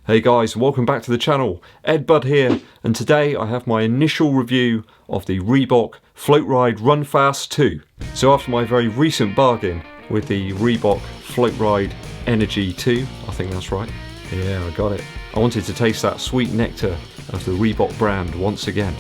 Hey guys, welcome back to the channel. EDDBUD here, and today I have my initial review of the Reebok Floatride Run Fast 2. So after my very recent bargain with the Reebok Floatride Energy 2, I think that's right. Yeah, I got it. I wanted to taste that sweet nectar of the Reebok brand once again.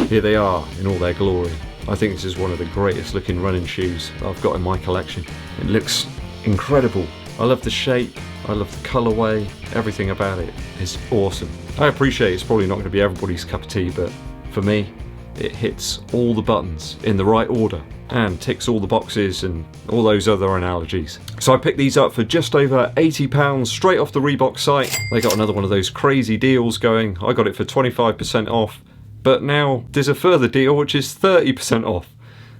Here they are in all their glory. I think this is one of the greatest looking running shoes I've got in my collection. It looks incredible. I love the shape, I love the colourway, everything about it is awesome. I appreciate it's probably not going to be everybody's cup of tea, but for me, it hits all the buttons in the right order and ticks all the boxes and all those other analogies. So I picked these up for just over £80 straight off the Reebok site. They got another one of those crazy deals going. I got it for 25% off, but now there's a further deal which is 30% off.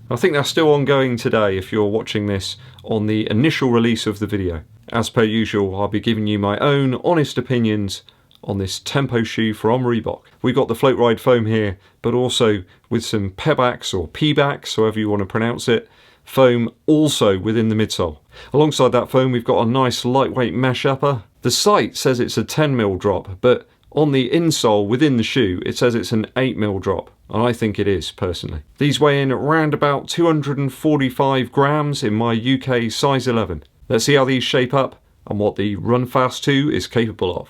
I think that's still ongoing today if you're watching this on the initial release of the video. As per usual, I'll be giving you my own honest opinions on this tempo shoe from Reebok. We got the Floatride foam here, but also with some Pebax or Pebax, however you want to pronounce it, foam also within the midsole. Alongside that foam, we've got a nice lightweight mesh upper. The site says it's a 10mm drop, but on the insole within the shoe, it says it's an 8mm drop. And I think it is, personally. These weigh in at around about 245 grams in my UK size 11. Let's see how these shape up and what the Run Fast 2 is capable of.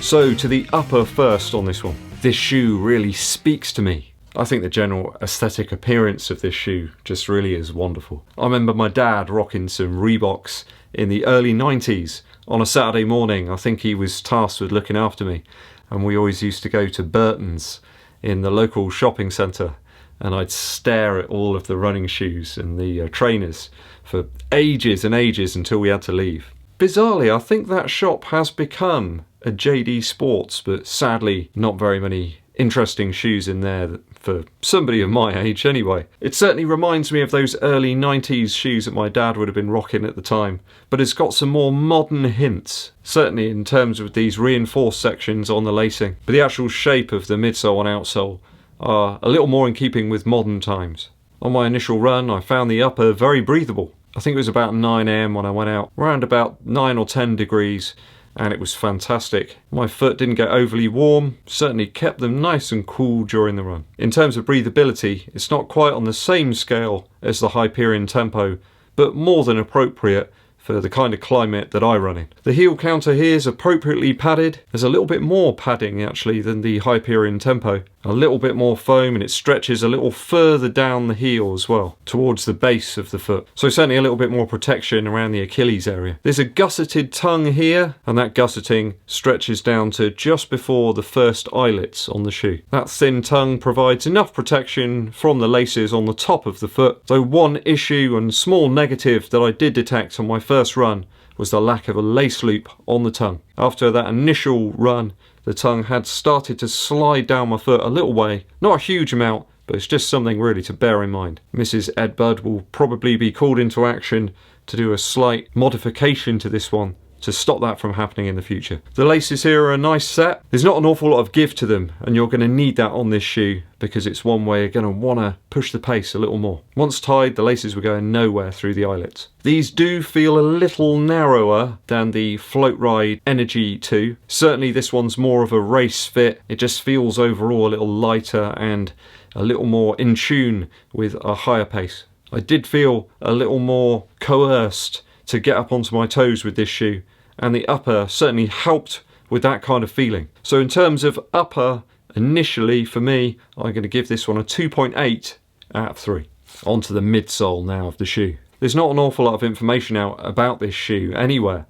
So to the upper first on this one. This shoe really speaks to me. I think the general aesthetic appearance of this shoe just really is wonderful. I remember my dad rocking some Reeboks in the early 90s on a Saturday morning. I think he was tasked with looking after me, and we always used to go to Burton's in the local shopping centre, and I'd stare at all of the running shoes and the trainers for ages and ages until we had to leave. Bizarrely, I think that shop has become a JD Sports, but sadly not very many interesting shoes in there for somebody of my age anyway. It certainly reminds me of those early 90s shoes that my dad would have been rocking at the time, but it's got some more modern hints, certainly in terms of these reinforced sections on the lacing, but the actual shape of the midsole and outsole are a little more in keeping with modern times. On my initial run, I found the upper very breathable. I think it was about 9 AM when I went out, around about 9 or 10 degrees, and it was fantastic. My foot didn't get overly warm, certainly kept them nice and cool during the run. In terms of breathability, it's not quite on the same scale as the Hyperion Tempo, but more than appropriate for the kind of climate that I run in. The heel counter here is appropriately padded. There's a little bit more padding actually than the Hyperion Tempo. A little bit more foam, and it stretches a little further down the heel as well, towards the base of the foot. So certainly a little bit more protection around the Achilles area. There's a gusseted tongue here, and that gusseting stretches down to just before the first eyelets on the shoe. That thin tongue provides enough protection from the laces on the top of the foot. Though one issue and small negative that I did detect on my first run was the lack of a lace loop on the tongue. After that initial run, the tongue had started to slide down my foot a little way, not a huge amount, but it's just something really to bear in mind. Mrs. EDDBUD will probably be called into action to do a slight modification to this one to stop that from happening in the future. The laces here are a nice set. There's not an awful lot of give to them, and you're going to need that on this shoe because it's one where you're going to want to push the pace a little more. Once tied, the laces were going nowhere through the eyelets. These do feel a little narrower than the Floatride Energy 2. Certainly this one's more of a race fit. It just feels overall a little lighter and a little more in tune with a higher pace. I did feel a little more coerced to get up onto my toes with this shoe, and the upper certainly helped with that kind of feeling. So in terms of upper, initially for me, I'm going to give this one a 2.8 out of 3. Onto the midsole now of the shoe. There's not an awful lot of information out about this shoe anywhere,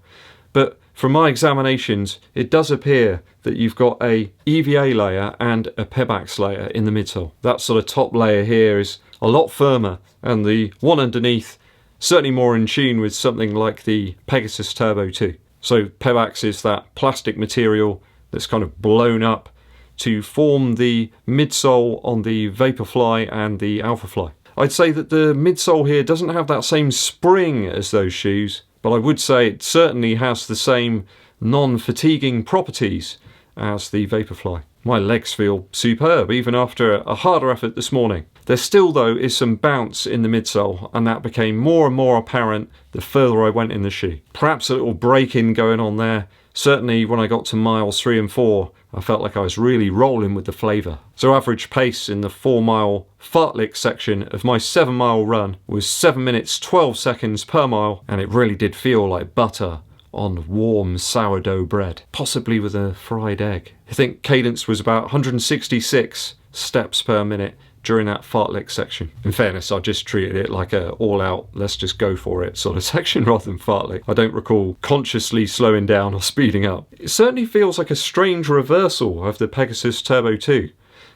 but from my examinations, it does appear that you've got a EVA layer and a Pebax layer in the midsole. That sort of top layer here is a lot firmer, and the one underneath certainly more in tune with something like the Pegasus Turbo 2. So Pebax is that plastic material that's kind of blown up to form the midsole on the Vaporfly and the Alphafly. I'd say that the midsole here doesn't have that same spring as those shoes, but I would say it certainly has the same non-fatiguing properties as the Vaporfly. My legs feel superb even after a harder effort this morning. There still though is some bounce in the midsole, and that became more and more apparent the further I went in the shoe. Perhaps a little break-in going on there. Certainly when I got to miles 3 and 4, I felt like I was really rolling with the flavour. So average pace in the 4-mile fartlek section of my 7-mile run was 7 minutes 12 seconds per mile, and it really did feel like butter on warm sourdough bread, possibly with a fried egg. I think cadence was about 166 steps per minute during that fartlek section. In fairness, I just treated it like a all-out, let's just go for it sort of section rather than fartlek. I don't recall consciously slowing down or speeding up. It certainly feels like a strange reversal of the Pegasus Turbo 2,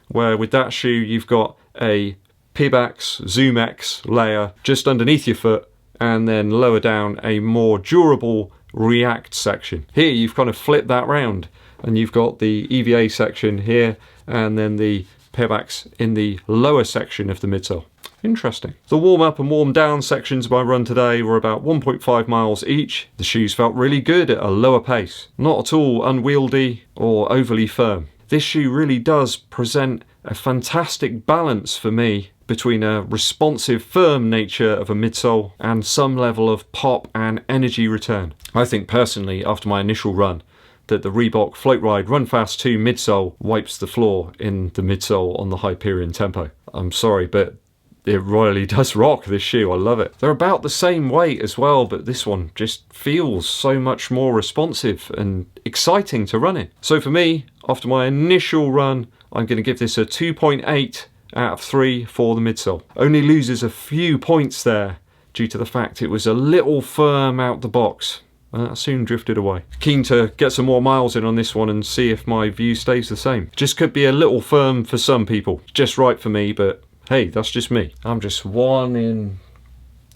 where with that shoe you've got a Pebax Zoom X layer just underneath your foot, and then lower down a more durable React section. Here you've kind of flipped that round, and you've got the EVA section here, and then the Pebax in the lower section of the midsole. Interesting. The warm up and warm down sections of my run today were about 1.5 miles each. The shoes felt really good at a lower pace, not at all unwieldy or overly firm. This shoe really does present a fantastic balance for me between a responsive, firm nature of a midsole and some level of pop and energy return. I think personally, after my initial run, that the Reebok Floatride Run Fast 2 midsole wipes the floor in the midsole on the Hyperion Tempo. I'm sorry, but it really does rock, this shoe. I love it. They're about the same weight as well, but this one just feels so much more responsive and exciting to run in. So for me, after my initial run, I'm going to give this a 2.8 out of 3 for the midsole. Only loses a few points there due to the fact it was a little firm out the box. That soon drifted away. Keen to get some more miles in on this one and see if my view stays the same. Just could be a little firm for some people. Just right for me, but hey, that's just me. I'm just one in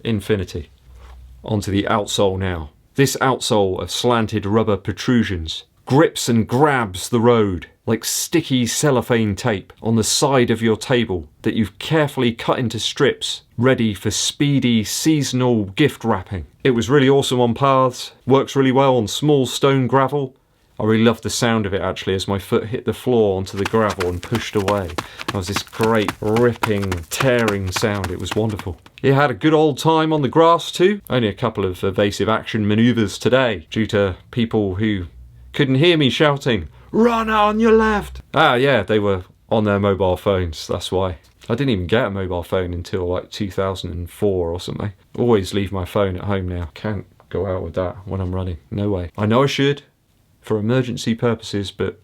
infinity. Onto the outsole now. This outsole of slanted rubber protrusions grips and grabs the road like sticky cellophane tape on the side of your table that you've carefully cut into strips, ready for speedy seasonal gift wrapping. It was really awesome on paths, works really well on small stone gravel. I really loved the sound of it actually as my foot hit the floor onto the gravel and pushed away. There was this great ripping, tearing sound. It was wonderful. It had a good old time on the grass too. Only a couple of evasive action manoeuvres today due to people who couldn't hear me shouting, "Run on your left!" Ah yeah, they were on their mobile phones, that's why. I didn't even get a mobile phone until like 2004 or something. Always leave my phone at home now. Can't go out with that when I'm running. No way. I know I should, for emergency purposes, but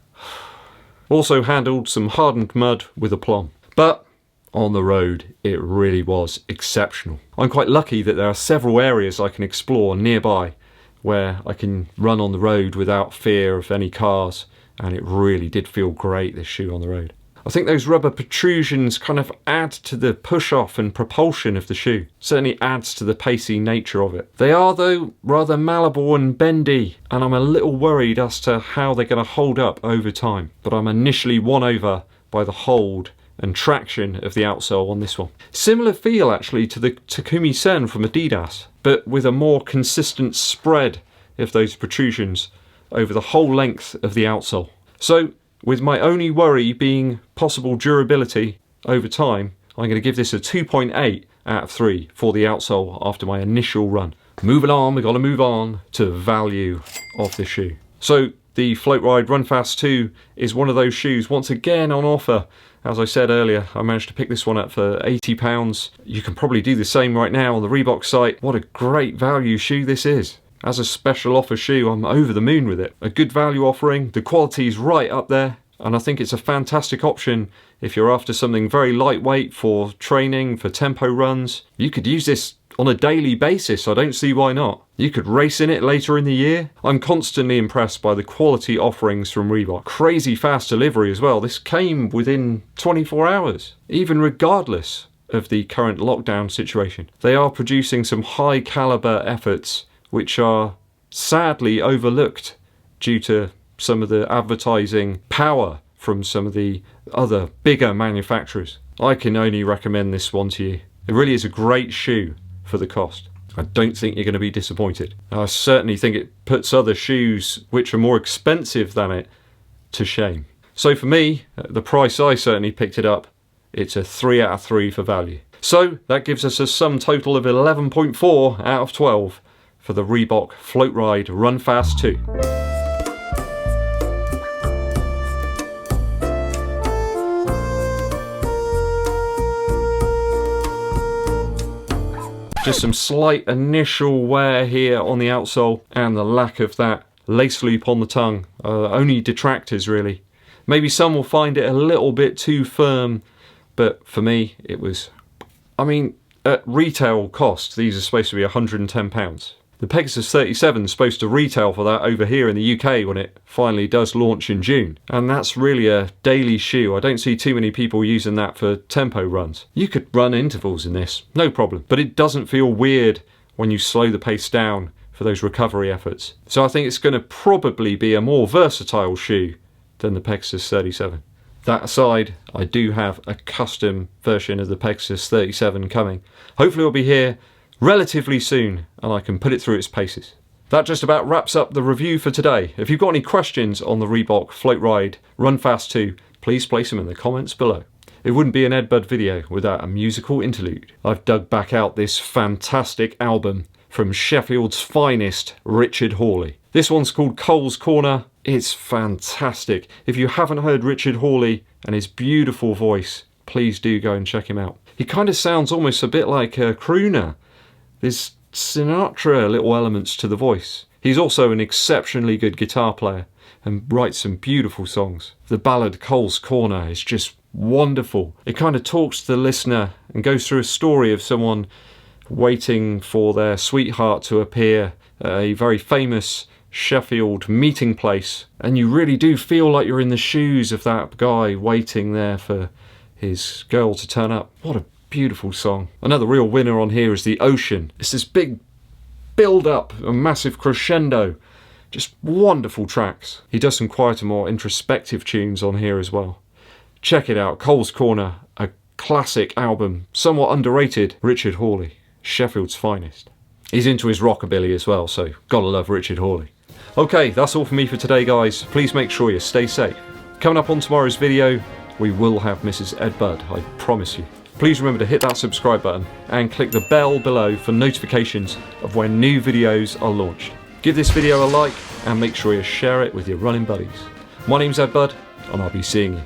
also handled some hardened mud with aplomb. But on the road, it really was exceptional. I'm quite lucky that there are several areas I can explore nearby where I can run on the road without fear of any cars, and it really did feel great, this shoe on the road. I think those rubber protrusions kind of add to the push-off and propulsion of the shoe. Certainly adds to the pacey nature of it. They are, though, rather malleable and bendy, and I'm a little worried as to how they're going to hold up over time. But I'm initially won over by the hold and traction of the outsole on this one. Similar feel, actually, to the Takumi Sen from Adidas, but with a more consistent spread of those protrusions over the whole length of the outsole. So, with my only worry being possible durability over time, I'm going to give this a 2.8 out of 3 for the outsole after my initial run. Moving on, we've got to move on to value of the shoe. So the Floatride Run Fast 2 is one of those shoes once again on offer. As I said earlier, I managed to pick this one up for £80. You can probably do the same right now on the Reebok site. What a great value shoe this is. As a special offer shoe, I'm over the moon with it. A good value offering, the quality's right up there, And I think it's a fantastic option if you're after something very lightweight for training, for tempo runs. You could use this on a daily basis, I don't see why not. You could race in it later in the year. I'm constantly impressed by the quality offerings from Reebok. Crazy fast delivery as well. This came within 24 hours, even regardless of the current lockdown situation. They are producing some high caliber efforts which are sadly overlooked due to some of the advertising power from some of the other bigger manufacturers. I can only recommend this one to you. It really is a great shoe for the cost. I don't think you're going to be disappointed. I certainly think it puts other shoes which are more expensive than it to shame. So for me, at the price I certainly picked it up, it's a 3 out of 3 for value. So that gives us a sum total of 11.4 out of 12 for the Reebok Floatride Run Fast 2. Just some slight initial wear here on the outsole and the lack of that lace loop on the tongue. Only detractors really. Maybe some will find it a little bit too firm, but for me it was, I mean, at retail cost these are supposed to be £110. The Pegasus 37 is supposed to retail for that over here in the UK when it finally does launch in June. And that's really a daily shoe. I don't see too many people using that for tempo runs. You could run intervals in this, no problem. But it doesn't feel weird when you slow the pace down for those recovery efforts. So I think it's going to probably be a more versatile shoe than the Pegasus 37. That aside, I do have a custom version of the Pegasus 37 coming. Hopefully it'll be here relatively soon and I can put it through its paces. That just about wraps up the review for today. If you've got any questions on the Reebok Floatride Run Fast 2, please place them in the comments below. It wouldn't be an EDDBUD video without a musical interlude. I've dug back out this fantastic album from Sheffield's finest, Richard Hawley. This one's called Cole's Corner. It's fantastic. If you haven't heard Richard Hawley and his beautiful voice, please do go and check him out. He kind of sounds almost a bit like a crooner. There's Sinatra little elements to the voice. He's also an exceptionally good guitar player and writes some beautiful songs. The ballad Cole's Corner is just wonderful. It kind of talks to the listener and goes through a story of someone waiting for their sweetheart to appear at a very famous Sheffield meeting place, and you really do feel like you're in the shoes of that guy waiting there for his girl to turn up. What a beautiful song. Another real winner on here is The Ocean. It's this big build up, a massive crescendo, just wonderful tracks. He does some quieter, more introspective tunes on here as well. Check it out, Cole's Corner, a classic album, somewhat underrated. Richard Hawley, Sheffield's finest. He's into his rockabilly as well, so gotta love Richard Hawley. Okay, that's all for me for today, guys. Please make sure you stay safe. Coming up on tomorrow's video, we will have Mrs. EDDBUD, I promise you. Please remember to hit that subscribe button and click the bell below for notifications of when new videos are launched. Give this video a like and make sure you share it with your running buddies. My name's EDDBUD and I'll be seeing you